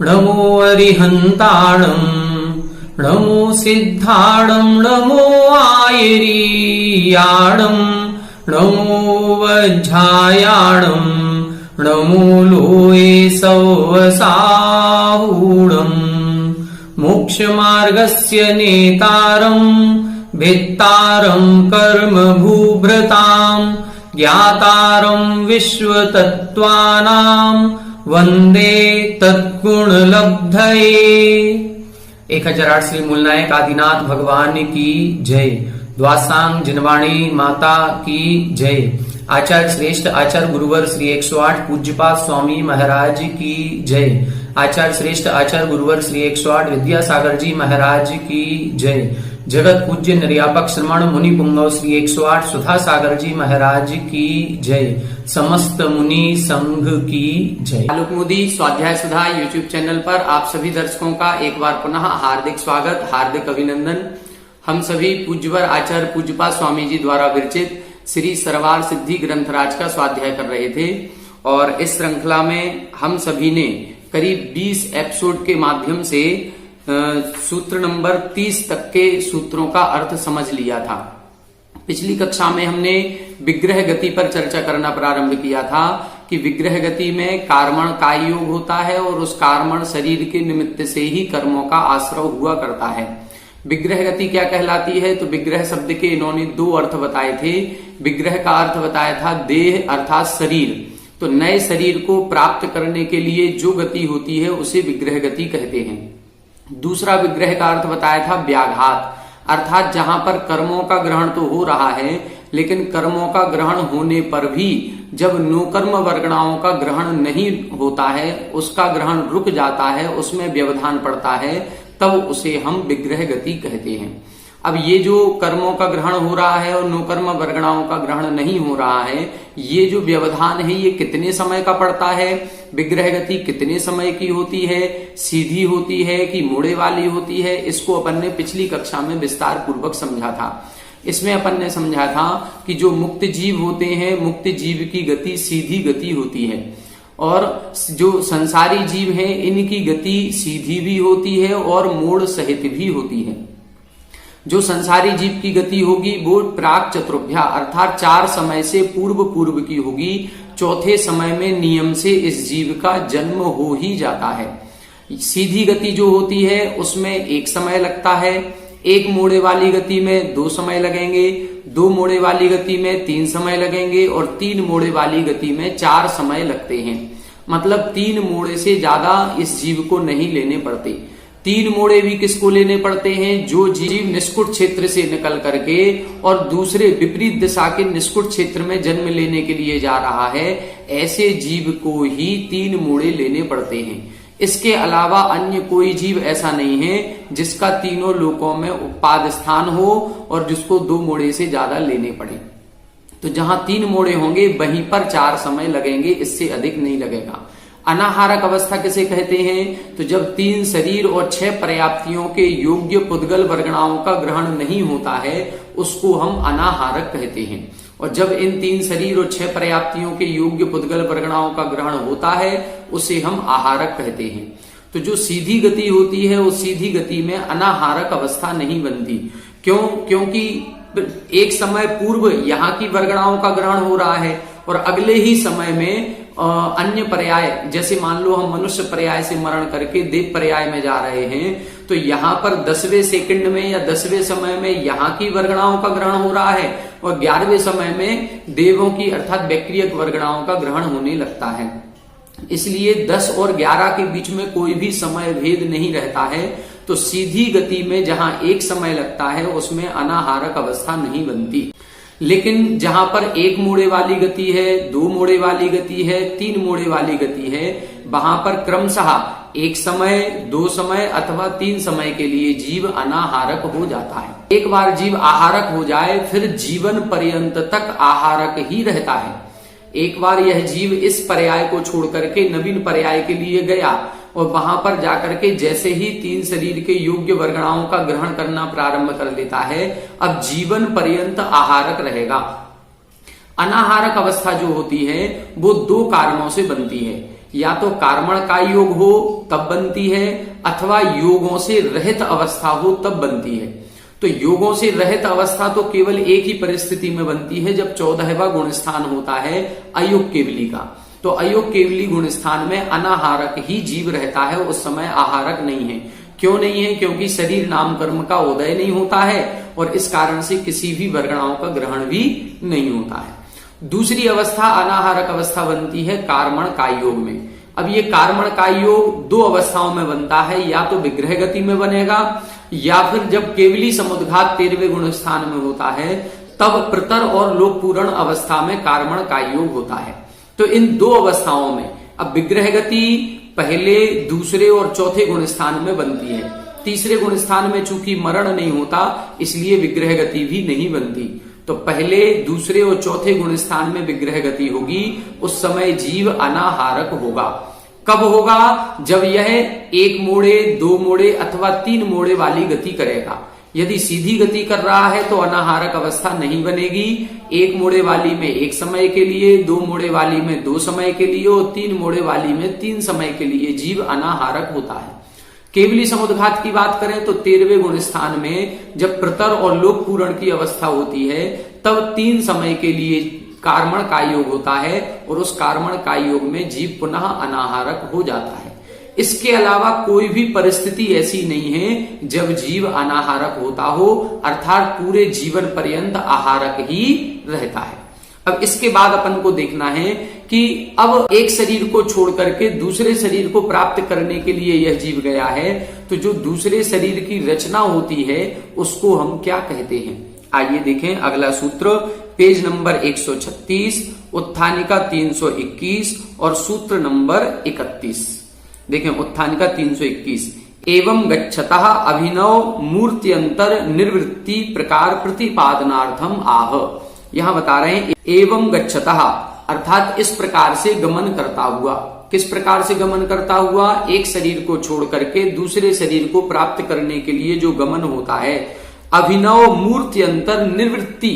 नमो अरिहन्ताणं नमो सिद्धाणं नमो आयरीयाणं नमो वज्झायाणं नमो लोये सौवसाहूणं मोक्षमार्गस्य नेतारं भेत्तारं कर्मभूभृतां ज्ञातारं विश्वतत्त्वानां वंदे तत्गुणलब्धये। 1008 श्री मूलनायक आदिनाथ भगवान की जय। द्वासांग जिनवाणी माता की जय। आचार्य श्रेष्ठ आचार्य गुरुवर श्री 108 पूज्यपाद स्वामी महाराज की जय। आचार्य श्रेष्ठ आचार्य गुरुवर श्री 108 विद्यासागर जी महाराज की जय। जगत पूज्य निर्यापक श्रमण मुनि पुंगव श्री 108 सुधा सागर जी महाराज की जय। समस्त मुनि संघ की जय। आलोक मोदी स्वाध्याय सुधा यूट्यूब चैनल पर आप सभी दर्शकों का एक बार पुनः हार्दिक स्वागत, हार्दिक अभिनंदन। हम सभी पूज्यवर आचार्य पूज्यपाद स्वामी जी द्वारा विरचित श्री सरवार सिद्धि ग्रंथराज का स्वाध्याय कर रहे थे और इस श्रृंखला में हम सभी ने करीब 20 एपिसोड के माध्यम से सूत्र नंबर 30 तक के सूत्रों का अर्थ समझ लिया था। पिछली कक्षा में हमने विग्रह गति पर चर्चा करना प्रारंभ किया था कि विग्रह गति में कार्मण का योग होता है और उस कार्मण शरीर के निमित्त से ही कर्मों का आश्रय हुआ करता है। विग्रह गति क्या कहलाती है? तो विग्रह शब्द के इन्होंने 2 अर्थ बताए थे। विग्रह का अर्थ बताया था देह अर्थात शरीर, तो नए शरीर को प्राप्त करने के लिए जो गति होती है उसे विग्रह गति कहते हैं। दूसरा विग्रह का अर्थ बताया था व्याघात, अर्थात जहां पर कर्मों का ग्रहण तो हो रहा है लेकिन कर्मों का ग्रहण होने पर भी जब नोकर्म वर्गणाओं का ग्रहण नहीं होता है, उसका ग्रहण रुक जाता है, उसमें व्यवधान पड़ता है, तब उसे हम विग्रह गति कहते हैं। अब ये जो कर्मों का ग्रहण हो रहा है और नोकर्म वर्गणाओं का ग्रहण नहीं हो रहा है, ये जो व्यवधान है ये कितने समय का पड़ता है? विग्रह गति कितने समय की होती है? सीधी होती है कि मोड़े वाली होती है? इसको अपन ने पिछली कक्षा में विस्तार पूर्वक समझा था। इसमें अपन ने समझा था कि जो मुक्त जीव होते हैं, मुक्त जीव की गति सीधी गति होती है और जो संसारी जीव हैं इनकी गति सीधी भी होती है और मोड़ सहित भी होती है। जो संसारी जीव की गति होगी वो प्राक चतुर्भ्या अर्थात 4 समय से पूर्व की होगी। चौथे समय में नियम से इस जीव का जन्म हो ही जाता है। सीधी गति जो होती है उसमें 1 समय लगता है, 1 मोड़े वाली गति में 2 समय लगेंगे, 2 मोड़े वाली गति में 3 समय लगेंगे और 3 मोड़े वाली गति में 4 समय लगते हैं। मतलब 3 मोड़े से ज्यादा इस जीव को नहीं लेने पड़ते। 3 मोड़े भी किसको लेने पड़ते हैं? जो जीव निष्कुट क्षेत्र से निकल करके और दूसरे विपरीत दिशा के निष्कुट क्षेत्र में जन्म लेने के लिए जा रहा है, ऐसे जीव को ही 3 मोड़े लेने पड़ते हैं। इसके अलावा अन्य कोई जीव ऐसा नहीं है जिसका तीनों लोकों में उत्पाद स्थान हो और जिसको 2 मोड़े से ज्यादा लेने पड़े। तो जहां 3 मोड़े होंगे वहीं पर 4 समय लगेंगे, इससे अधिक नहीं लगेगा। अनाहारक अवस्था किसे कहते हैं? तो जब 3 शरीर और 6 पर्याप्तियों के योग्य पुद्गल वर्गणाओं का ग्रहण नहीं होता है उसको हम अनाहारक कहते हैं। और जब इन 3 शरीर और 6 पर्याप्तियों के योग्य पुद्गल वर्गणाओं का ग्रहण होता है उसे हम आहारक कहते हैं। तो जो सीधी गति होती है उस सीधी गति में अनाहारक अवस्था नहीं बनती। क्यों? क्योंकि एक समय पूर्व यहाँ की वर्गणाओं का ग्रहण हो रहा है और अगले ही समय में अन्य पर्याय, जैसे मान लो हम मनुष्य पर्याय से मरण करके देव पर्याय में जा रहे हैं, तो यहाँ पर 10वें सेकंड में या 10वें समय में यहाँ की वर्गणाओं का ग्रहण हो रहा है और 11वें समय में देवों की अर्थात वैक्रियक वर्गणाओं का ग्रहण होने लगता है। इसलिए 10 और 11 के बीच में कोई भी समय भेद नहीं रहता है। तो सीधी गति में जहां 1 समय लगता है उसमें अनाहारक अवस्था नहीं बनती। लेकिन जहां पर 1 मोड़े वाली गति है, 2 मोड़े वाली गति है, 3 मोड़े वाली गति है, वहां पर क्रमशः 1 समय, 2 समय अथवा 3 समय के लिए जीव अनाहारक हो जाता है। एक बार जीव आहारक हो जाए फिर जीवन पर्यंत तक आहारक ही रहता है। एक बार यह जीव इस पर्याय को छोड़ करके नवीन पर्याय के लिए गया और वहां पर जाकर के जैसे ही 3 शरीर के योग्य वर्गणाओं का ग्रहण करना प्रारंभ कर लेता है, अब जीवन पर्यंत आहारक रहेगा। अनाहारक अवस्था जो होती है वो 2 कारणों से बनती है। या तो कार्मण का योग हो तब बनती है, अथवा योगों से रहित अवस्था हो तब बनती है। तो योगों से रहित अवस्था तो केवल एक ही परिस्थिति में बनती है, जब 14वां गुण स्थान होता है अयोग केवली का। तो अयोग केवली गुण स्थान में अनाहारक ही जीव रहता है, उस समय आहारक नहीं है। क्यों नहीं है? क्योंकि शरीर नाम कर्म का उदय नहीं होता है और इस कारण से किसी भी वर्गणाओं का ग्रहण भी नहीं होता है। दूसरी अवस्था अनाहारक अवस्था बनती है कार्मण काय योग में। अब ये कार्मण काय योग दो अवस्थाओं में बनता है, या तो विग्रह गति में बनेगा, या फिर जब केवली समुद्घात 13वें गुण स्थान में होता है तब प्रतर और लोक पूर्ण अवस्था में कार्मण काय योग होता है। तो इन दो अवस्थाओं में अब विग्रह गति पहले, दूसरे और चौथे गुण स्थान में बनती है। तीसरे गुण स्थान में चूंकि मरण नहीं होता इसलिए विग्रह गति भी नहीं बनती। तो पहले, दूसरे और चौथे गुण स्थान में विग्रह गति होगी, उस समय जीव अनाहारक होगा। कब होगा? जब यह एक मोड़े, दो मोड़े अथवा 3 मोड़े वाली गति करेगा। यदि सीधी गति कर रहा है तो अनाहारक अवस्था नहीं बनेगी। एक मोड़े वाली में एक समय के लिए, 2 मोड़े वाली में 2 समय के लिए और 3 मोड़े वाली में 3 समय के लिए जीव अनाहारक होता है। केवली समुद्घात की बात करें तो 13वें गुण स्थान में जब प्रतर और लोक पूर्ण की अवस्था होती है तब 3 समय के लिए कार्मण काय योग होता है और उस कार्मण काय योग में जीव पुनः अनाहारक हो जाता है। इसके अलावा कोई भी परिस्थिति ऐसी नहीं है जब जीव अनाहारक होता हो, अर्थात पूरे जीवन पर्यंत आहारक ही रहता है। अब इसके बाद अपन को देखना है कि अब एक शरीर को छोड़ करके दूसरे शरीर को प्राप्त करने के लिए यह जीव गया है, तो जो दूसरे शरीर की रचना होती है उसको हम क्या कहते हैं? आइए देखें अगला सूत्र, पेज नंबर 136, उत्थानिका 321 और सूत्र नंबर 31। देखें उत्थानिका 321, एवं गच्छतः अभिनव मूर्त्यंतर निर्वृत्ति प्रकार प्रतिपादनार्थम आह। यहां बता रहे हैं एवं गच्छतः अर्थात इस प्रकार से गमन करता हुआ। किस प्रकार से गमन करता हुआ? एक शरीर को छोड़ करके दूसरे शरीर को प्राप्त करने के लिए जो गमन होता है। अभिनव मूर्त्यंतर निर्वृत्ति,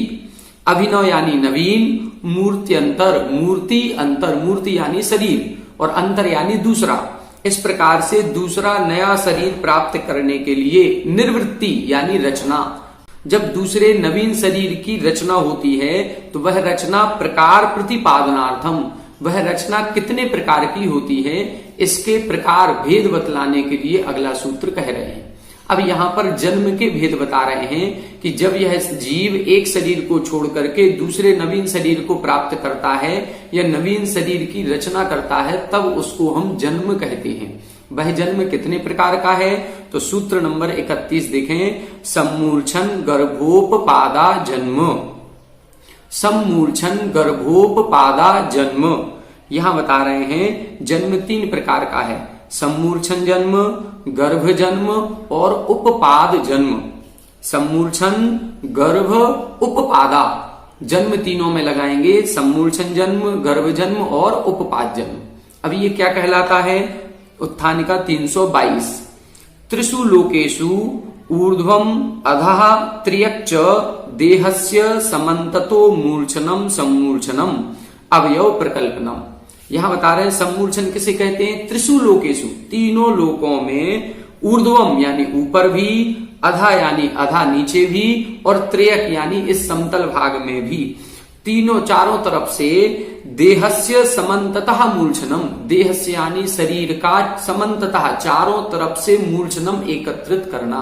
अभिनव यानी नवीन, मूर्त्यंतर मूर्ति, अंतर मूर्ति यानी शरीर और अंतर यानी दूसरा। इस प्रकार से दूसरा नया शरीर प्राप्त करने के लिए निर्वृत्ति यानी रचना। जब दूसरे नवीन शरीर की रचना होती है तो वह रचना प्रकार प्रतिपादनार्थम, वह रचना कितने प्रकार की होती है इसके प्रकार भेद बतलाने के लिए अगला सूत्र कह रहे हैं। अब यहां पर जन्म के भेद बता रहे हैं कि जब यह जीव एक शरीर को छोड़ करके दूसरे नवीन शरीर को प्राप्त करता है या नवीन शरीर की रचना करता है तब उसको हम जन्म कहते हैं। वह जन्म कितने प्रकार का है? तो सूत्र नंबर 31 देखें, सम्मूर्छन गर्भोपपादा जन्म। सम्मूर्छन गर्भोपपादा जन्म, यहां बता रहे हैं जन्म 3 प्रकार का है, सम्मूर्छन जन्म, गर्भ जन्म और उपपाद जन्म। सम्मूर्छन, गर्भ, उपपादा जन्म तीनों में लगाएंगे, सम्मूर्छन जन्म, गर्भ जन्म और उपपाद जन्म। अब ये क्या कहलाता है? उत्थानिका 322, त्रिषु लोकेषु ऊर्ध्वम अधः त्र्यक्च देहस्य समन्ततो मूर्छनम सम्मूर्छनम अवयव प्रकल्पनम। यहां बता रहे हैं सम्मूर्छन किसे कहते हैं? त्रिषु लोकेषु, तीनों लोकों में, ऊर्ध्वम यानी ऊपर भी, अधा यानी अधा नीचे भी और त्र्यक यानी इस समतल भाग में भी, तीनों चारों तरफ से देहस्य समन्ततः मूर्छनम, देहस्य यानी शरीर का, समन्ततः चारों तरफ से मूर्छनम एकत्रित करना।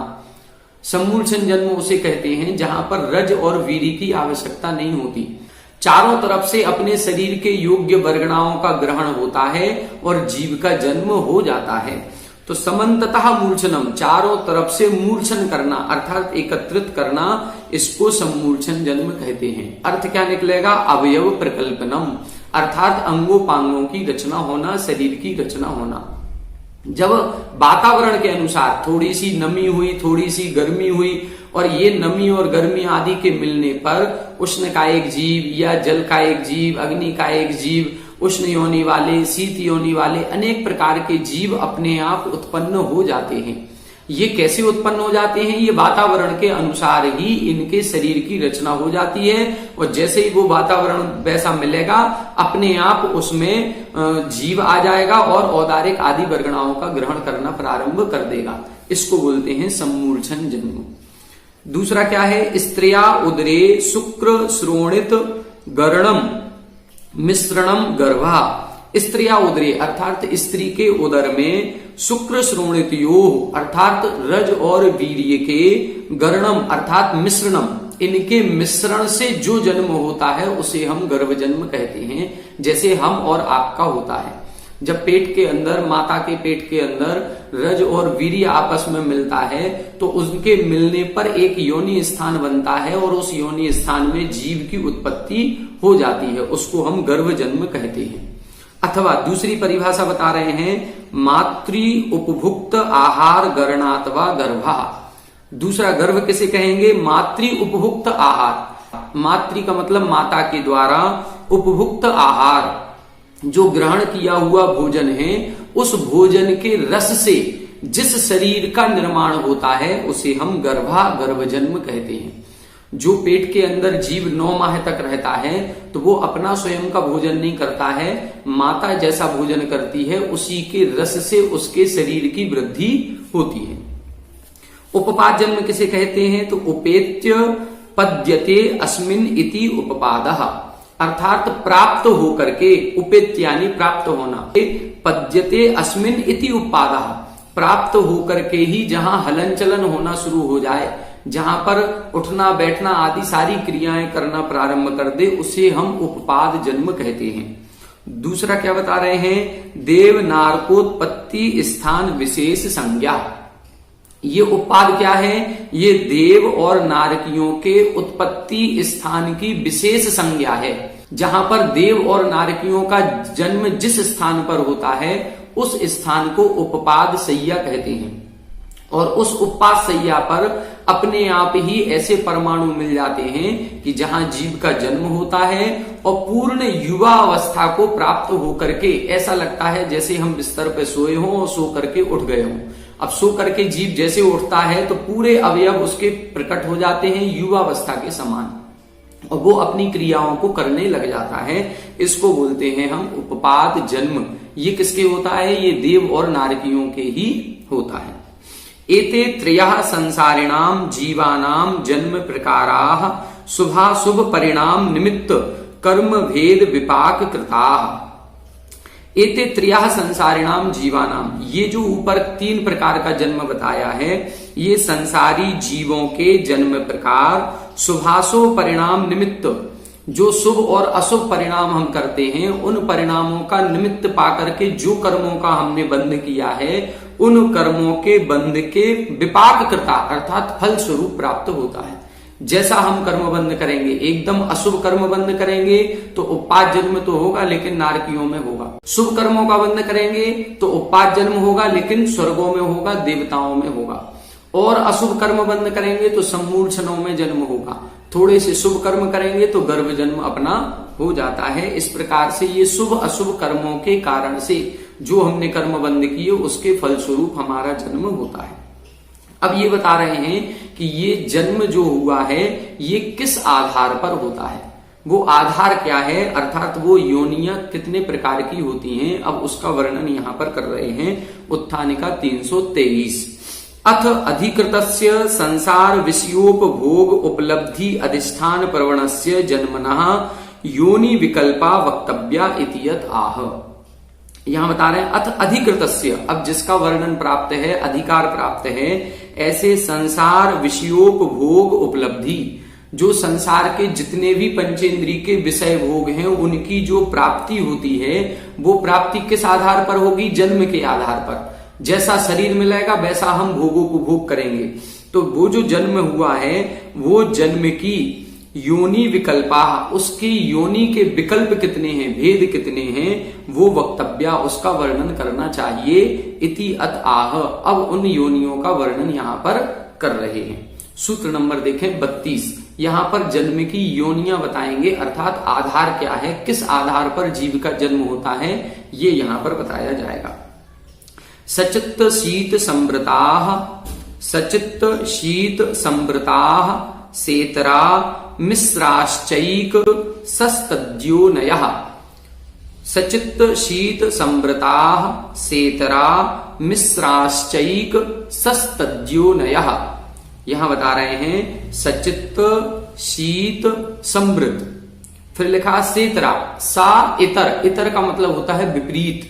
सम्मूर्छन जन्म उसे कहते हैं जहां पर रज और वीर्य की आवश्यकता नहीं होती, चारों तरफ से अपने शरीर के योग्य वर्गणाओं का ग्रहण होता है और जीव का जन्म हो जाता है। तो समन्ततः मूर्छनम, चारों तरफ से मूर्छन करना अर्थात एकत्रित करना, इसको सम्मूर्छन जन्म कहते हैं। अर्थ क्या निकलेगा? अवयव प्रकल्पनम, अर्थात अंगोपांगों की रचना होना, शरीर की रचना होना। जब वातावरण के अनुसार थोड़ी सी नमी हुई, थोड़ी सी गर्मी हुई और ये नमी और गर्मी आदि के मिलने पर उष्ण का एक जीव या जल का एक जीव, अग्नि का एक जीव, उष्ण योनि वाले, शीत योनि वाले अनेक प्रकार के जीव अपने आप उत्पन्न हो जाते हैं। ये कैसे उत्पन्न हो जाते हैं? ये वातावरण के अनुसार ही इनके शरीर की रचना हो जाती है, और जैसे ही वो वातावरण वैसा मिलेगा अपने आप उसमें जीव आ जाएगा और औदारिक आदि वर्गणाओं का ग्रहण करना प्रारंभ कर देगा। इसको बोलते हैं सम्मूर्छन जन्म। दूसरा क्या है? स्त्रिया उदरे शुक्र श्रोणित गरणम मिश्रणम गर्भा। स्त्रिया उदरे अर्थात स्त्री के उदर में शुक्र श्रोणित योह अर्थात रज और वीर्य के गरणम अर्थात मिश्रणम, इनके मिश्रण से जो जन्म होता है उसे हम गर्भ जन्म कहते हैं। जैसे हम और आपका होता है, जब पेट के अंदर माता के पेट के अंदर रज और वीर्य आपस में मिलता है तो उनके मिलने पर एक योनि स्थान बनता है और उस योनि स्थान में जीव की उत्पत्ति हो जाती है, उसको हम गर्भ जन्म कहते हैं। अथवा दूसरी परिभाषा बता रहे हैं, मातृ उपभुक्त आहार गरणात्वा गर्भा। दूसरा गर्भ किसे कहेंगे? मातृ उपभुक्त आहार। मातृ का मतलब माता के द्वारा, उपभुक्त आहार जो ग्रहण किया हुआ भोजन है, उस भोजन के रस से जिस शरीर का निर्माण होता है उसे हम गर्भा गर्भ जन्म कहते हैं। जो पेट के अंदर जीव 9 माह तक रहता है तो वो अपना स्वयं का भोजन नहीं करता है, माता जैसा भोजन करती है उसी के रस से उसके शरीर की वृद्धि होती है। उपपाद जन्म किसे कहते हैं? तो उपेत्य पद्यते अस्मिन इति उपपादः, अर्थात प्राप्त होकर के, उपेत्य यानी प्राप्त होना, पद्यते अस्मिन इति उपपादः, प्राप्त होकर के ही जहां हलन चलन होना शुरू हो जाए, जहां पर उठना बैठना आदि सारी क्रियाएं करना प्रारंभ कर दे, उसे हम उपपाद जन्म कहते हैं। दूसरा क्या बता रहे हैं? देव नारकोत्पत्ति स्थान विशेष संज्ञा। ये उपपाद क्या है? ये देव और नारकियों के उत्पत्ति स्थान की विशेष संज्ञा है। जहां पर देव और नारकियों का जन्म जिस स्थान पर होता है उस स्थान को उपपाद सैया कहते हैं, और उस उपपाद सैया पर अपने आप ही ऐसे परमाणु मिल जाते हैं कि जहां जीव का जन्म होता है और पूर्ण युवा अवस्था को प्राप्त होकर के ऐसा लगता है जैसे हम बिस्तर पे सोए हों और सो करके उठ गए हों। अब सो करके जीव जैसे उठता है तो पूरे अवयव उसके प्रकट हो जाते हैं युवावस्था के समान, और वो अपनी क्रियाओं को करने लग जाता है। इसको बोलते हैं हम उपपाद जन्म। ये किसके होता है? ये देव और नारकियों के ही होता है। एते त्रयः संसारिणाम जीवानाम जन्म प्रकाराः शुभाशुभ परिणाम निमित्त कर्म भेद विपाक कृताः। एते त्रयः संसारिणाम जीवानाम, ये जो ऊपर 3 प्रकार का जन्म बताया है, ये संसारी जीवों के जन्म प्रकार शुभाशुभ परिणाम निमित्त, जो शुभ और अशुभ परिणाम हम करते हैं उन परिणामों का निमित्त पाकर के जो कर्मों का हमने बंध किया है उन कर्मों के बंध के विपाक कृता अर्थात फल स्वरूप प्राप्त होता है। जैसा हम कर्म बंद करेंगे, एकदम अशुभ कर्म बंद करेंगे तो उपपाद जन्म तो होगा लेकिन नारकियों में होगा। शुभ कर्मों का बंद करेंगे तो उपपाद जन्म होगा लेकिन स्वर्गों में होगा, देवताओं में होगा। और अशुभ कर्म बंद करेंगे तो सम्मूर्छनों में जन्म होगा। थोड़े से शुभ कर्म करेंगे तो गर्भ जन्म अपना हो जाता है। इस प्रकार से ये शुभ अशुभ कर्मों के कारण से जो हमने कर्म बंद किए उसके फलस्वरूप हमारा जन्म होता है। अब ये बता रहे हैं कि ये जन्म जो हुआ है ये किस आधार पर होता है, वो आधार क्या है, अर्थात वो योनियां कितने प्रकार की होती हैं। अब उसका वर्णन यहां पर कर रहे हैं उत्थानिका 323। अथ अधिकृतस्य संसार विषयोपभोग उपलब्धि अधिष्ठान प्रवणस्य जन्मनः योनि विकल्पा वक्तव्या इति यत् आह। यहां बता रहे हैं अथ अधिकृतस्य, अब जिसका वर्णन प्राप्त है, अधिकार प्राप्त है, ऐसे संसार विषयोपभोग उपलब्धि, जो संसार के जितने भी पंचेंद्रिय के विषय भोग हैं उनकी जो प्राप्ति होती है वो प्राप्ति किस आधार पर होगी? जन्म के आधार पर। जैसा शरीर मिलेगा वैसा हम भोगों को भोग करेंगे। तो वो जो जन्म हुआ है वो जन्म की योनि विकल्पा, उसकी योनि के विकल्प कितने हैं, भेद कितने हैं, वो वक्तव्या, उसका वर्णन करना चाहिए। इति अत आह, अब उन योनियों का वर्णन यहां पर कर रहे हैं। सूत्र नंबर देखें 32। यहां पर जन्म की योनियां बताएंगे, अर्थात आधार क्या है, किस आधार पर जीव का जन्म होता है, ये यहां पर बताया जाएगा। सचित्त शीत संवृताः सचित्त शीत संवृता सेतरा मिश्राश्चैक सस्तद्योनयः। सचित्त शीत संवृता सेतरा मिश्राश्चैक सस्तद्योनयः। यहां बता रहे हैं सचित्त शीत समृत, फिर लिखा सेतरा, सा इतर, इतर का मतलब होता है विपरीत।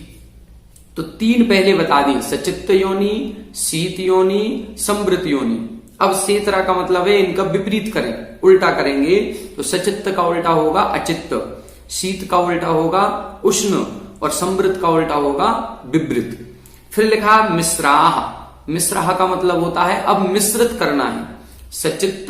तो तीन पहले बता दी, सचित्त योनि, शीत योनि, समृत योनि। अब सेतरा का मतलब है इनका विपरीत करें, उल्टा करेंगे। तो सचित्त का उल्टा होगा अचित्त, शीत का उल्टा होगा उष्ण और समृत का उल्टा होगा विवृत। फिर लिखा मिश्राह, मिश्राह का मतलब होता है अब मिश्रित करना है। सचित्त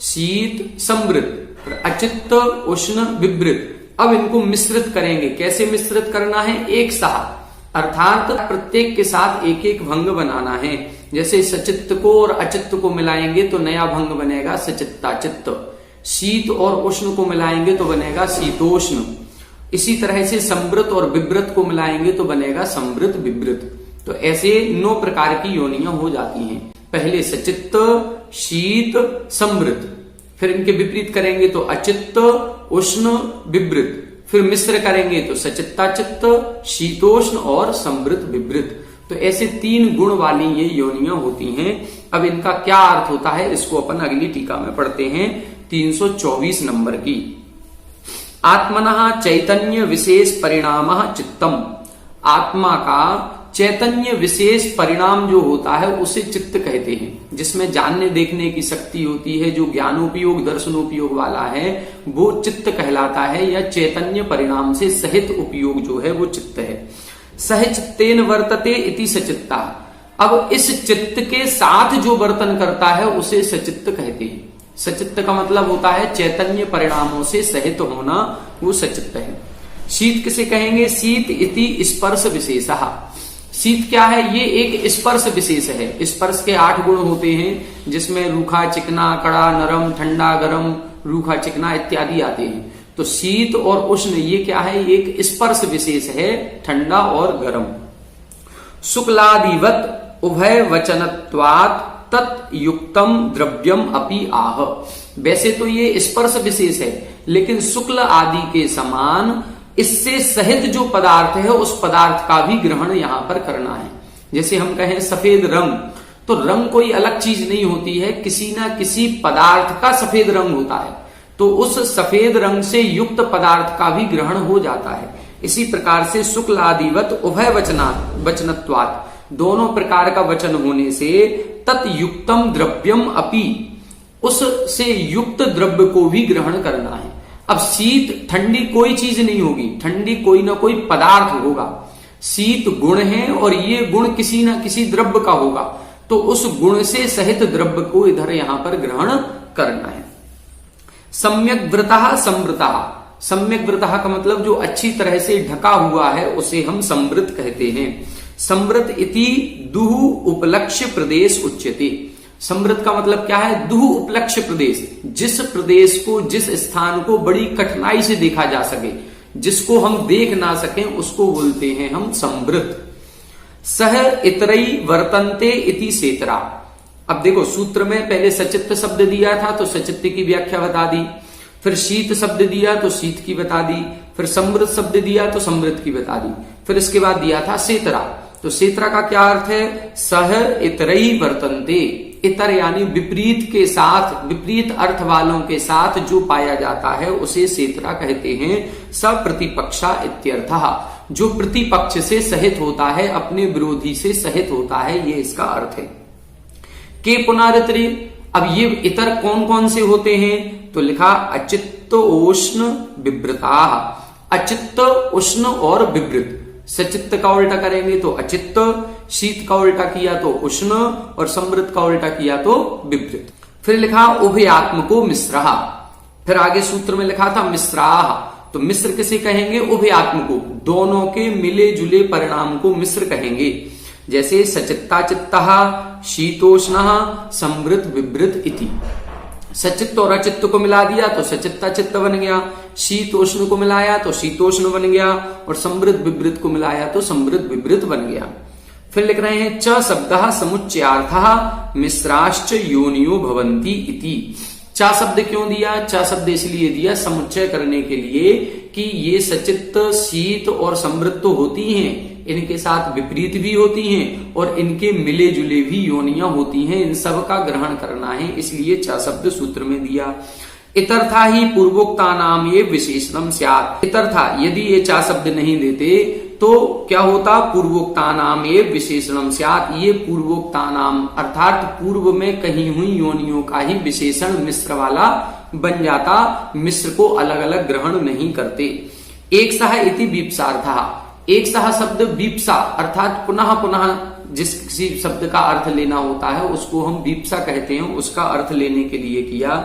शीत समृत, अचित्त उष्ण विवृत। अब इनको मिश्रित करेंगे। कैसे मिश्रित करना है? एक साथ, अर्थात प्रत्येक के साथ एक एक भंग बनाना है। जैसे सचित्त को और अचित्त को मिलाएंगे तो नया भंग बनेगा सचित्ताचित्त। शीत और उष्ण को मिलाएंगे तो बनेगा शीतोष्ण। इसी तरह से समृत और विवृत को मिलाएंगे तो बनेगा समृत विवृत। तो ऐसे 9 प्रकार की योनियां हो जाती हैं। पहले सचित्त शीत समृत, फिर इनके विपरीत करेंगे तो अचित्त उष्ण विवृत, फिर मिश्र करेंगे तो सचित्ताचित्त शीतोष्ण और समृत विवृत। तो ऐसे 3 गुण वाली ये योनियां होती हैं। अब इनका क्या अर्थ होता है इसको अपन अगली टीका में पढ़ते हैं, 324 नंबर की। आत्मनः चैतन्य विशेष परिणामः चित्तम, आत्मा का चैतन्य विशेष परिणाम जो होता है उसे चित्त कहते हैं, जिसमें जानने देखने की शक्ति होती है, जो ज्ञानोपयोग दर्शनोपयोग वाला है वो चित्त कहलाता है, या चैतन्य परिणाम से सहित उपयोग जो है वो चित्त है। सह चित्तेन वर्तते इति सचित्ता, अब इस चित्त के साथ जो वर्तन करता है उसे सचित्त कहते हैं। सचित्त का मतलब होता है चैतन्य परिणामों से सहित होना, वो सचित्त है। शीत किसे कहेंगे? शीत इति स्पर्श विशेषः, शीत क्या है? ये एक स्पर्श विशेष है। स्पर्श के 8 गुण होते हैं, जिसमें रूखा चिकना कड़ा नरम ठंडा गरम रूखा चिकना इत्यादि आते हैं। तो शीत और उष्ण ये क्या है? एक स्पर्श विशेष है, ठंडा और गरम। शुक्लादिवत उभय वचनत्वात् तत्युक्तम द्रव्यम अपि आह, वैसे तो ये स्पर्श विशेष है, लेकिन शुक्ल आदि के समान इससे सहित जो पदार्थ है उस पदार्थ का भी ग्रहण यहां पर करना है। जैसे हम कहें सफेद रंग, तो रंग कोई अलग चीज नहीं होती है, किसी ना किसी पदार्थ का सफेद रंग होता है, तो उस सफेद रंग से युक्त पदार्थ का भी ग्रहण हो जाता है। इसी प्रकार से शुक्ल आदिवत उभय वचनत्वात्, दोनों प्रकार का वचन होने से तत्युक्तम द्रव्यम अपि, उससे युक्त द्रव्य को भी ग्रहण करना है। अब शीत ठंडी कोई चीज नहीं होगी, ठंडी कोई ना कोई पदार्थ होगा। शीत गुण है और ये गुण किसी ना किसी द्रव्य का होगा, तो उस गुण से सहित द्रव्य को इधर यहां पर ग्रहण करना है। सम्यक वृतः समृतः, सम्यक वृतः का मतलब जो अच्छी तरह से ढका हुआ है उसे हम समृत कहते हैं। समृत इति दुह उपलक्ष्य प्रदेश उच्यते, समृत का मतलब क्या है? दुह उपलक्ष्य प्रदेश, जिस प्रदेश को जिस स्थान को बड़ी कठिनाई से देखा जा सके, जिसको हम देख ना सकें उसको बोलते हैं हम समृत। सह इतरई वर्तन्ते इति सेतरा, अब देखो सूत्र में पहले सचित्त शब्द दिया था तो सचित्त की व्याख्या बता दी, फिर शीत शब्द दिया तो शीत की बता दी, फिर समृत शब्द दिया तो समृत की बता दी, फिर इसके बाद दिया था सेतरा। तो सेतरा का क्या अर्थ है? सह इतरई वर्तन्ते, इतर यानी विपरीत के साथ, विपरीत अर्थ वालों के साथ जो पाया जाता है उसे सेतरा कहते हैं। सप्रतिपक्षा इत्यर्थः, जो प्रतिपक्ष से सहित होता है, अपने विरोधी से सहित होता है, ये इसका अर्थ है। के पुनरितरे, अब ये इतर कौन कौन से होते हैं? तो लिखा अचित्त उष्ण विवृता, अचित्त उष्ण और विवृत। सचित्त का उल्टा करेंगे तो अचित्त, शीत का उल्टा किया तो उष्ण और समृत का उल्टा किया तो विवृत। फिर लिखा उभयात्मको मिश्रः, फिर आगे सूत्र में लिखा था मिश्राः, तो मिश्र किसे कहेंगे? उभयात्मको, दोनों के मिले जुले परिणाम को मिश्र कहेंगे। जैसे सचित्ताचित्तः शीतोष्णः समृत विवृत इति, सचित्त और अचित्त को मिला दिया तो सचित्ताचित्त बन गया, शीतोष्ण को मिलाया तो शीतोष्ण बन गया, और समृत विवृत को मिलाया तो समृत विवृत बन गया। फिर फिर लिख रहे हैं च शब्दः समुच्चयार्थः मिश्राश्च योनियो भवन्ति इति। चा शब्द क्यों दिया? चा शब्द इसलिए दिया समुच्चय करने के लिए कि ये सचित्त, शीत और समृद्ध तो होती हैं, इनके साथ विपरीत भी होती हैं और इनके मिले जुले भी योनियां होती हैं, इन सब का ग्रहण करना है, इसलिए चा शब्द सूत्र में दिया। इतर्था ही पूर्वोक्ता नाम ये विशेषणम स्यात्। इतर्था यदि ये चा शब्द नहीं देते तो क्या होता? पूर्वोक्ता नाम ये विशेषणम स्यात्। ये पूर्वोक्ता नाम अर्थात पूर्व में कही हुई योनियों का ही विशेषण मिश्र वाला बन जाता, मिश्र को अलग अलग ग्रहण नहीं करते। एक सह इति वीप्सार्थः। एक सह शब्द वीप्सा अर्थात पुनः पुनः जिस किसी शब्द का अर्थ लेना होता है उसको हम वीप्सा कहते हैं, उसका अर्थ लेने के लिए किया।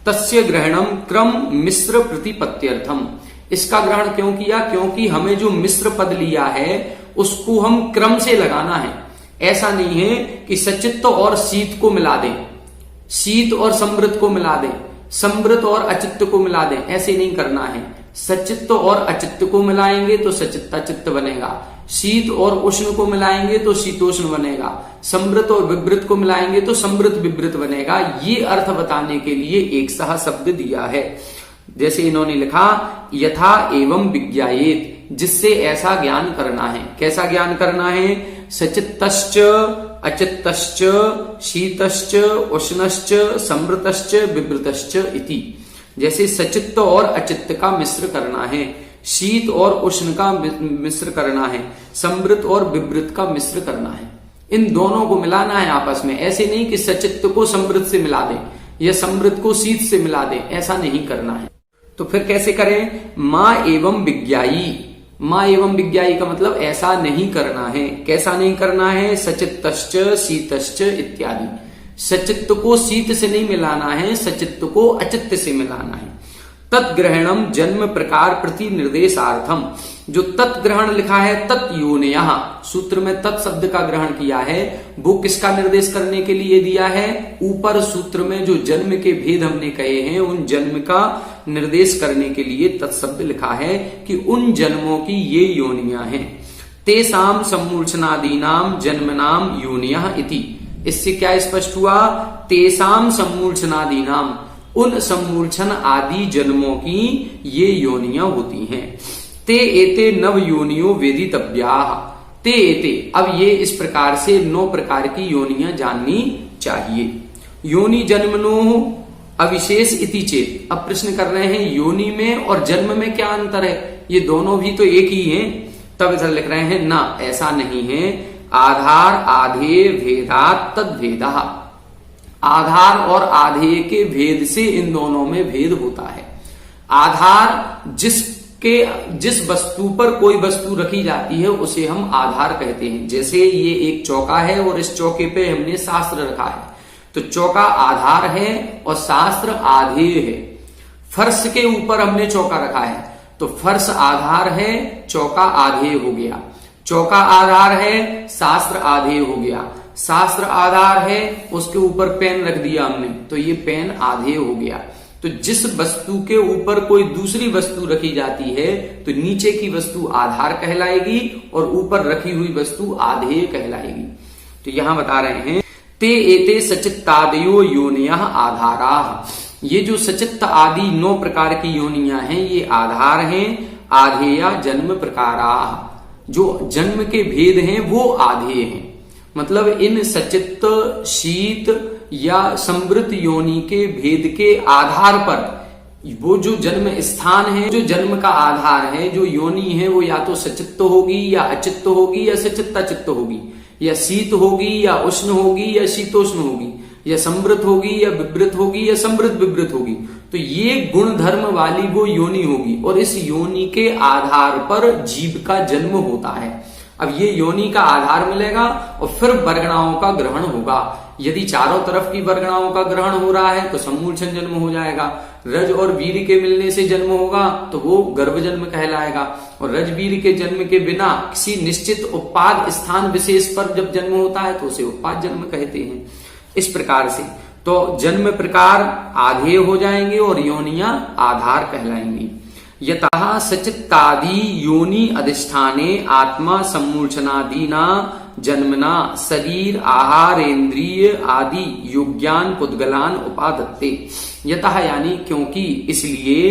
तस्य ग्रहणम क्रम मिश्र प्रतिपत्त्यर्थम। इसका ग्रहण क्यों किया? क्योंकि हमें जो मिश्र पद लिया है उसको हम क्रम से लगाना है। ऐसा नहीं है कि सचित्त और शीत को मिला दें, शीत और समृद्ध को मिला दें, समृद्ध और अचित्त को मिला दें, ऐसे नहीं करना है। सचित्त और अचित्त को मिलाएंगे तो सचित्ताचित्त बनेगा, शीत और उष्ण को मिलाएंगे तो शीतोष्ण बनेगा, समृद्ध और विवृत को मिलाएंगे तो समृद्ध विवृत बनेगा। ये अर्थ बताने के लिए एक सह शब्द दिया है। जैसे इन्होंने लिखा यथा एवं विज्ञायेत, जिससे ऐसा ज्ञान करना है। कैसा ज्ञान करना है? सचित्तश्च अचित्तश्च शीतश्च उष्णश्च समृतश्च विवृतश्च इति। जैसे सचित्त और अचित्त का मिश्र करना है, शीत और उष्ण का मिश्र करना है, समृत और विवृत का मिश्र करना है, इन दोनों को मिलाना है आपस में। ऐसे नहीं कि सचित्त को समृत से मिला दें या समृत को शीत से मिला दें, ऐसा नहीं करना है। तो फिर कैसे करें? मां एवं विज्ञायी। मां एवं विज्ञायी का मतलब ऐसा नहीं करना है। कैसा नहीं करना है? सचित्तश्च शीतश्च इत्यादि। सचित्त को शीत से नहीं मिलाना है, सचित्त को अचित्त से मिलाना है। तत्ग्रहणम जन्म प्रकार प्रति निर्देशार्थम। जो तत्ग्रहण लिखा है तत्योनयः, सूत्र में तत् शब्द का ग्रहण किया है, वो किसका निर्देश करने के लिए दिया है? ऊपर सूत्र में जो जन्म के भेद हमने कहे हैं उन जन्म का निर्देश करने के लिए तत्शब्द लिखा है कि उन जन्मों की ये योनियां हैं। तेसाम सम्मूर्छनादीनाम जन्मनाम योनियः इति। इससे क्या स्पष्ट हुआ? तेसाम सम्मूर्छनादीनाम, उन सम्मूर्छन आदि जन्मों की ये योनियां होती हैं। ते एते नव योनियो वेदितव्याः। ते एते, अब ये इस प्रकार से 9 प्रकार की योनियां जाननी चाहिए। योनि जन्मनो अविशेष इति चेत। अब प्रश्न कर रहे हैं योनि में और जन्म में क्या अंतर है? ये दोनों भी तो एक ही हैं। तब इधर लिख रहे हैं ना, ऐसा नहीं है। आधार आधेय भेदात तद्भेदः। आधार और आधेय के भेद से इन दोनों में भेद होता है। आधार जिस वस्तु पर कोई वस्तु रखी जाती है उसे हम आधार कहते हैं। जैसे ये एक चौका है और इस चौके पे हमने शास्त्र रखा है, तो चौका आधार है और शास्त्र आधेय है। फर्श के ऊपर हमने चौका रखा है तो फर्श आधार है, चौका आधेय हो गया। चौका आधार है, शास्त्र आधेय हो गया। शास्त्र आधार है, उसके ऊपर पेन रख दिया हमने तो ये पेन आधेय हो गया। तो जिस वस्तु के ऊपर कोई दूसरी वस्तु रखी जाती है तो नीचे की वस्तु आधार कहलाएगी और ऊपर रखी हुई वस्तु आधेय कहलाएगी। तो यहां बता रहे हैं ते एते सचित्तादयो योनियः आधाराः। ये जो सचित्त आदि 9 प्रकार की योनियां हैं ये आधार हैं। आधेया जन्म प्रकाराः, जो जन्म के भेद हैं वो आधेय हैं। मतलब इन सचित्त, शीत या समृत योनि के भेद के आधार पर वो जो जन्म स्थान है, जो जन्म का आधार है, जो योनि है वो या तो सचित्त होगी या अचित्त होगी या सचित्ताचित्त होगी, या शीत होगी या उष्ण होगी या शीतोष्ण होगी, या समृत होगी या विवृत होगी या समृद्ध विवृत होगी। तो ये गुण धर्म वाली वो योनि होगी और इस योनि के आधार पर जीव का जन्म होता है। अब ये योनि का आधार मिलेगा और फिर वर्गणाओं का ग्रहण होगा। यदि चारों तरफ की वर्गणाओं का ग्रहण हो रहा है तो सम्मूर्छन जन्म हो जाएगा। रज और वीर के मिलने से जन्म होगा तो वो गर्भ जन्म कहलाएगा। और रज वीर के जन्म के बिना किसी निश्चित उत्पाद स्थान विशेष पर जब जन्म होता है तो उसे उत्पाद जन्म कहते हैं। इस प्रकार से तो जन्म प्रकार आधेय हो जाएंगे और योनियां आधार कहलाएंगी। यतः सचित्तादि योनि अधिष्ठाने आत्मा सम्मूर्छनादीना जन्मना शरीर आहार इंद्रिय आदि योग्यान पुद्गलान उपादत्ते। यतः यानी क्योंकि, इसलिए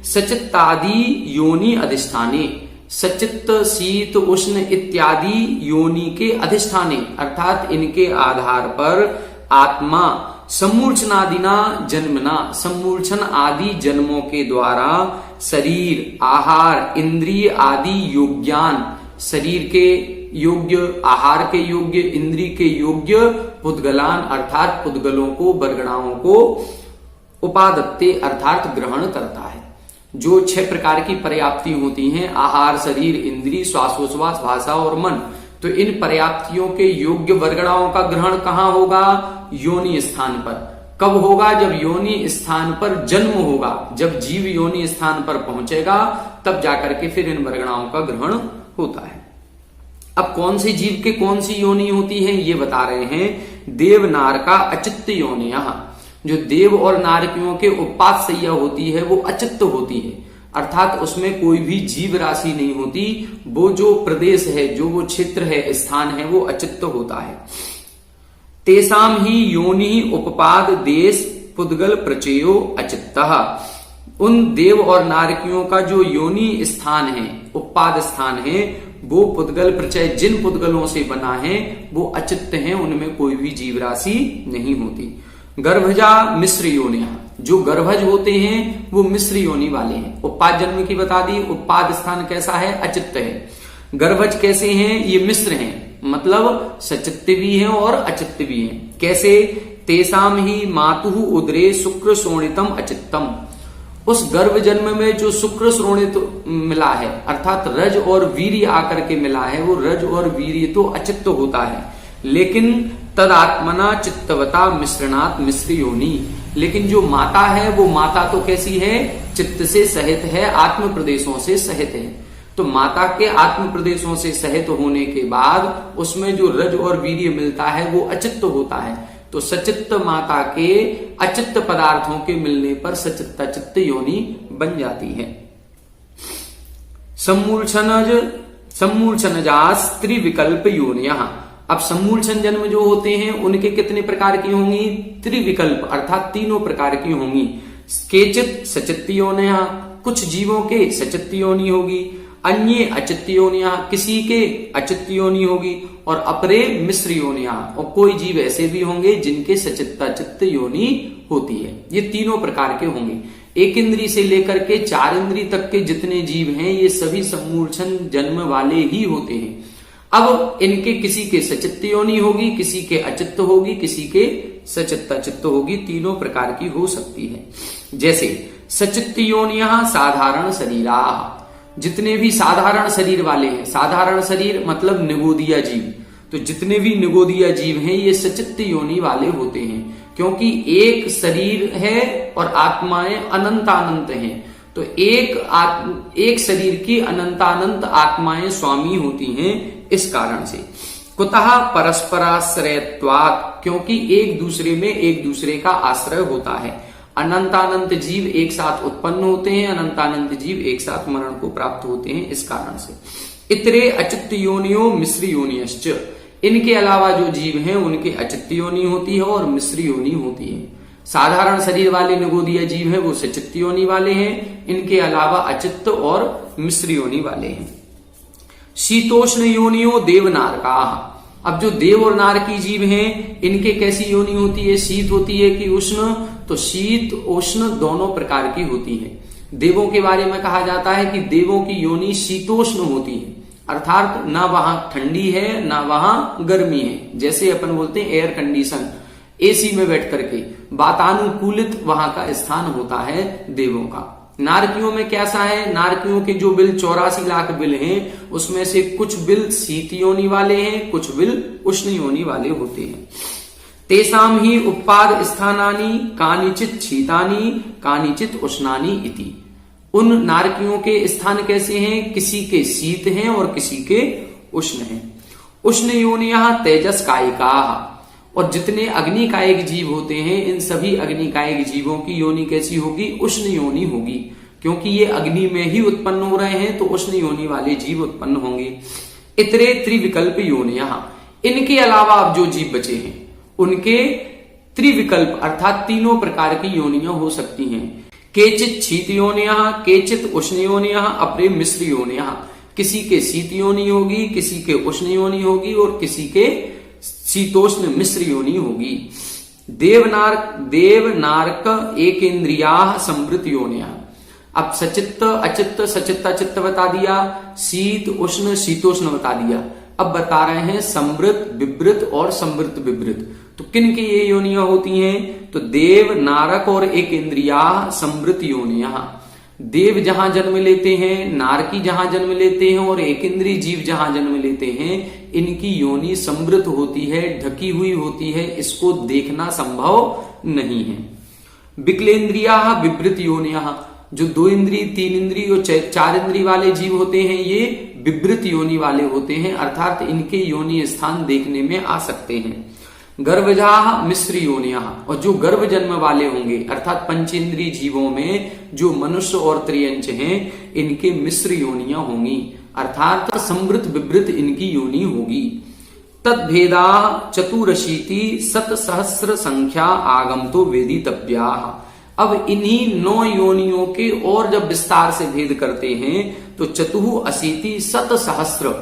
सचित्तादि योनि अधिष्ठाने, सचित्त शीत उष्ण इत्यादि योनि के अधिष्ठाने अर्थात इनके आधार पर आत्मा सम्मूर्छनादिना जन्मना, सम्मूर्छन आदि जन्मों के द्वारा शरीर आहार इंद्रिय आदि योग्यान, शरीर के योग्य आहार के योग्य इंद्रिय के योग्य पुद्गलान अर्थात पुद्गलों को बरगणाओं को उपादत्ते अर्थात ग्रहण करता है। जो 6 प्रकार की पर्याप्ति होती हैं आहार शरीर इंद्रिय श्वासोच्छ्वास भाषा और मन, तो इन पर्याप्तियों के योग्य वर्गणाओं का ग्रहण कहां होगा? योनि स्थान पर। कब होगा? जब योनि स्थान पर जन्म होगा, जब जीव योनि स्थान पर पहुंचेगा तब जाकर के फिर इन वर्गणाओं का ग्रहण होता है। अब कौन से जीव के कौन सी योनि होती है ये बता रहे हैं। देव नार का अचित्त योनिया, जो देव और नारकियों के उत्पाद सैया होती है वो अचित्त होती है, अर्थात उसमें कोई भी जीव राशि नहीं होती। वो जो प्रदेश है, जो वो क्षेत्र है, स्थान है, वो अचित्त होता है। तेसाम ही योनि उपपाद देश पुद्गल प्रचयो अचित्तः, उन देव और नारकियों का जो योनि स्थान है, उपपाद स्थान है, वो पुद्गल प्रचय जिन पुद्गलों से बना है वो अचित्त हैं, उनमें कोई भी जीव राशि नहीं होती। गर्भजा मिश्र योनिया, जो गर्भज होते हैं वो मिश्र योनि वाले हैं। उत्पाद जन्म की बता दी, उत्पाद स्थान कैसा है? अचित्त है। गर्भज कैसे हैं? ये मिश्र हैं, मतलब सचित्त भी हैं और अचित्त भी हैं। कैसे? तेसाम ही मातुः उदरे शुक्र शोणितम अचित्तम, उस गर्भ जन्म में जो शुक्र श्रोणित मिला है अर्थात रज और वीर्य आकर के मिला है, वो रज और वीर्य तो अचित्त होता है। लेकिन तदात्मना चित्तवता मिश्रणात् मिश्र योनि, लेकिन जो माता है वो माता तो कैसी है? चित्त से सहित है, आत्म प्रदेशों से सहित है। तो माता के आत्म प्रदेशों से सहित होने के बाद उसमें जो रज और वीर्य मिलता है वो अचित्त होता है। तो सचित्त माता के अचित्त पदार्थों के मिलने पर सचित्ताचित्त योनि बन जाती है। सम्मूर्छनजास त्रिविकल्प योनिया, अब सम्मूर्छन जन्म जो होते हैं उनके कितने प्रकार की होंगी? त्रिविकल्प अर्थात तीनों प्रकार की होंगी। केचित सचित्त योनिया, कुछ जीवों के सचित्त योनि होगी, अन्य अचित्त योनिया, किसी के अचित्त योनि होगी, और अपरे मिश्र योनिया, और कोई जीव ऐसे भी होंगे जिनके सचित्ताचित्त योनि होती है। ये तीनों प्रकार के होंगे। एक इंद्री से लेकर के 4 इंद्री तक के जितने जीव हैं ये सभी सम्मूर्छन जन्म वाले ही होते हैं। अब इनके किसी के सचित्त योनि होगी, किसी के अचित्त होगी, किसी के सचित्ताचित्त होगी, तीनों प्रकार की हो सकती है। जैसे सचित्त योनिया साधारण शरीरा, जितने भी साधारण शरीर वाले हैं, साधारण शरीर मतलब निगोदिया जीव, तो जितने भी निगोदिया जीव हैं ये सचित्त योनि वाले होते हैं, क्योंकि एक शरीर है और आत्माएं अनंतानंत हैं। तो एक शरीर की अनंतानंत आत्माएं स्वामी होती हैं। इस कारण से कुतः परस्पराश्रयत्वात्, क्योंकि एक दूसरे में एक दूसरे का आश्रय होता है। अनंतानंत जीव एक साथ उत्पन्न होते हैं, अनंतानंत जीव एक साथ मरण को प्राप्त होते हैं। इस कारण से इतरे अचित्त योनियो मिश्र योनियश्च, इनके अलावा जो जीव हैं उनके अचित्त योनि होती है और मिश्र योनि होती है। साधारण शरीर वाले निगोदिया जीव हैं वो सचित्त योनि वाले हैं, इनके अलावा अचित्त और मिश्र योनि वाले हैं। शीतोष्ण योनियो देवनारका, अब जो देव और नार की जीव हैं इनके कैसी योनि होती है? शीत होती है कि उष्ण? तो शीत उष्ण दोनों प्रकार की होती है। देवों के बारे में कहा जाता है कि देवों की योनि शीतोष्ण होती है, अर्थात ना वहां ठंडी है ना वहां गर्मी है। जैसे अपन बोलते हैं एयर कंडीशन, एसी में बैठ करके वातानुकूलित वहां का स्थान होता है देवों का। नारकियों में कैसा है? नारकियों के जो बिल 84 लाख बिल हैं उसमें से कुछ बिल शीत योनि वाले हैं, कुछ बिल उष्ण योनि वाले होते हैं। तेसाम ही उत्पाद स्थानानि कानिचित शीतानि कानिचित उष्णानि इति, उन नारकियों के स्थान कैसे हैं? किसी के शीत हैं और किसी के उष्ण हैं। उष्ण योनिया तेजस कायिका, और जितने अग्निकायिक जीव होते हैं इन सभी अग्निकायिक जीवों की योनि कैसी होगी? उष्ण योनि होगी, क्योंकि ये अग्नि में ही उत्पन्न हो रहे हैं तो उष्ण योनि वाले जीव उत्पन्न होंगे। इतरे त्रिविकल्प योनिया, इनके अलावा अब जो जीव बचे हैं उनके त्रिविकल्प अर्थात तीनों प्रकार की योनियां हो सकती हैं। केचित शीत योनियां, केचित उष्ण योनियां, अपरे मिश्र योनियां। किसी के शीत योनि होगी, किसी के उष्ण योनि होगी और किसी के शीतोष्ण मिश्र योनि होगी। देवनारक एकेन्द्रिया संवृत योनियां। अब सचित्त अचित्त, सचित्त अचित्त बता दिया, शीत उष्ण शीतोष्ण बता दिया। अब बता रहे हैं संवृत, विवृत और संवृत विवृत। तो किन की ये योनियां होती हैं? तो देव, नारक और एकेन्द्रिया संवृत योनियां। देव जहां जन्म लेते हैं, नारकी जहां जन्म लेते हैं और एकेंद्रीय जीव जहां जन्म लेते हैं, इनकी योनि समृद्ध होती है, ढकी हुई होती है, इसको देखना संभव नहीं है। विकलेन्द्रिया विवृत योनिया। जो 2 इंद्रिय, 3 इंद्रिय और 4 इंद्रिय वाले जीव होते हैं, ये विवृत योनि वाले होते हैं, अर्थात इनके योनि स्थान देखने में आ सकते हैं। गर्भजा मिश्र योनिया। और जो गर्भ जन्म वाले होंगे अर्थात पंचेंद्रीय जीवों में जो मनुष्य और त्रियंच हैं, इनके मिश्र योनियां होंगी, अर्थात समृत विवृत इनकी योनि होगी। तद्भेदा चतुरशीति सत सहस्र संख्या आगम तो वेदितव्या। अब इन्हीं 9 योनियों के और जब विस्तार से भेद करते हैं तो चतुः अशीति सत सहस्र,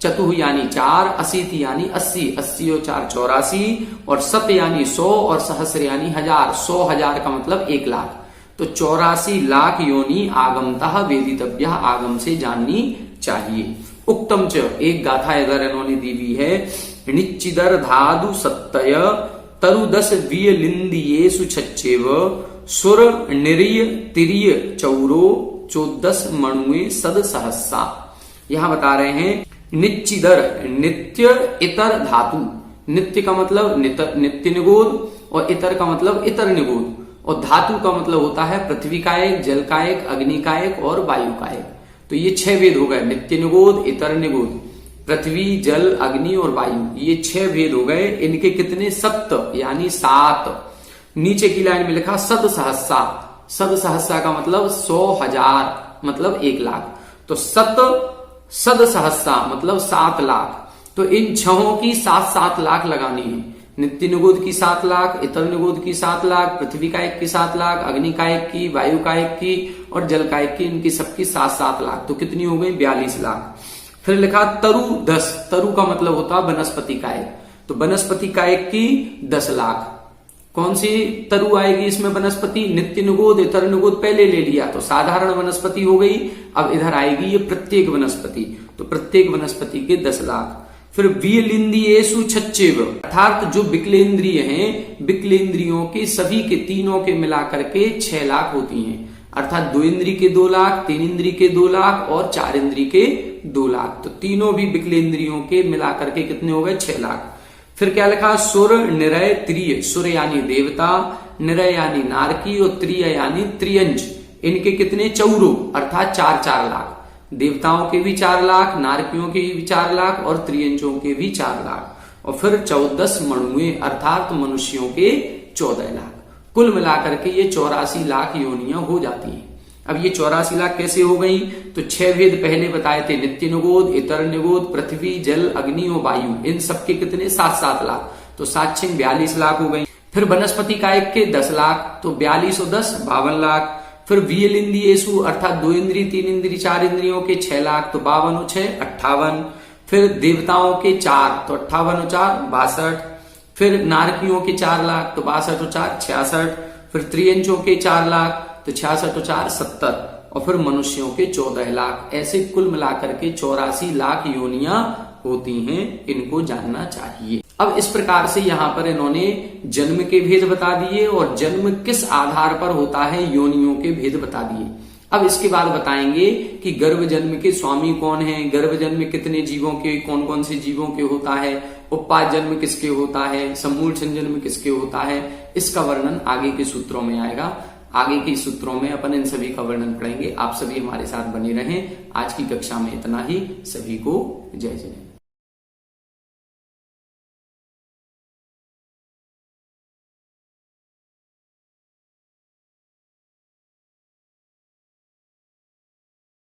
चतुः यानी 4, अशीति यानी 80, 80 और 4 84, और सत यानी 100 और सहस्र यानी 1000, 100,000 का मतलब 1 लाख। तो 84 लाख योनि आगमतः वेदितव्य, आगम से जाननी चाहिए। उक्तम च, एक गाथा इधर इन्होंने दी हुई है। निच्चिदर धादु सत्तय तरुदस वियलिंदियेषु छच्चेव सुर निरिय तिरिय चौरो 14 मणुए सद सहस्सा। यहां बता रहे हैं निच्चिदर, नित्य इतर धातु। नित्य का मतलब नित्य निगोद और इतर का मतलब इतर निगोद, और धातु का मतलब होता है पृथ्वी का एक, जल का एक, अग्नि का एक और वायु का एक। तो ये 6 भेद हो गए, नित्य निगोद, इतर निगोद, पृथ्वी, जल, अग्नि और वायु, ये 6 भेद हो गए। इनके कितने? 7 यानी 7। नीचे की लाइन में लिखा सद सहस्सा। सद सहस्सा का मतलब 100,000 मतलब 1 लाख। तो सद सहस्सा मतलब 7 लाख। तो इन 6 की 7-7 लाख लगानी है। नित्य निगोद की 7 लाख, इतर निगोद की 7 लाख, पृथ्वी का एक की 7 लाख, अग्नि का एक की, वायु का एक की और जल का एक की, इनकी सबकी 7-7 लाख। तो कितनी हो गई? 42 लाख। फिर लिखा तरु 10। तरु का मतलब होता है वनस्पति का एक। तो वनस्पति का एक की 10 लाख। कौन सी तरु आएगी इसमें? वनस्पति। नित्य निगोद, इतर निगोद पहले ले लिया तो साधारण वनस्पति हो गई। अब इधर आएगी ये प्रत्येक वनस्पति, तो प्रत्येक वनस्पति के 10 लाख। फिर वियलिंदियेषु छच्चेव, अर्थात जो विकलेंद्रिय हैं, विकलेंद्रियों के सभी के तीनों के मिलाकर के 6 लाख होती हैं, अर्थात 2 इंद्रिय के 2 लाख, 3 इंद्रिय के 2 लाख और 4 इंद्रिय के 2 लाख। तो तीनों भी विकलेंद्रियों के मिलाकर के कितने हो गए? 6 लाख। फिर क्या लिखा? सुर निरय त्रिय। सुर यानी देवता, निरय यानी नारकी और त्रिय यानी त्रियंज। इनके कितने? चौरो, अर्थात 4-4 लाख। देवताओं के भी 4 लाख, नारकियों के भी 4 लाख और त्रियंजों के भी 4 लाख। और फिर 14 मणुए अर्थात मनुष्यों के 14 लाख। कुल मिलाकर के ये 84 लाख योनियां हो जाती हैं। अब ये 84 लाख कैसे हो गई? तो 6 भेद पहले बताए थे, नित्य निगोद, इतर निगोद, पृथ्वी, जल, अग्नि और वायु, इन सबके कितने? 7-7 लाख। तो 7-6 42 लाख हो गई। फिर वनस्पति का एक के 10 लाख, तो 42 और 10 52 लाख। फिर वियलिंदियेषु अर्थात 2 इंद्रिय, 3 इंद्रिय, 4 इंद्रियों के 6 लाख, तो 52 और 6 58। फिर देवताओं के 4, तो 58 और 4 62। फिर नारकियों के 4 लाख, तो 62 और 4 66। फिर त्रियंचों के 4 लाख, तो 66 और 4 70। और फिर मनुष्यों के 14 लाख। ऐसे कुल मिलाकर के 84 लाख योनियां होती हैं, इनको जानना चाहिए। अब इस प्रकार से यहाँ पर इन्होंने जन्म के भेद बता दिए और जन्म किस आधार पर होता है योनियों के भेद बता दिए। अब इसके बाद बताएंगे कि गर्भ जन्म के स्वामी कौन है, गर्भ जन्म कितने जीवों के, कौन कौन से जीवों के होता है, उत्पाद जन्म किसके होता है, समूलक्षण जन्म किसके होता है। इसका वर्णन आगे के सूत्रों में आएगा। आगे के सूत्रों में अपन इन सभी का वर्णन पढ़ेंगे। आप सभी हमारे साथ बने रहें। आज की कक्षा में इतना ही। सभी को जय जय।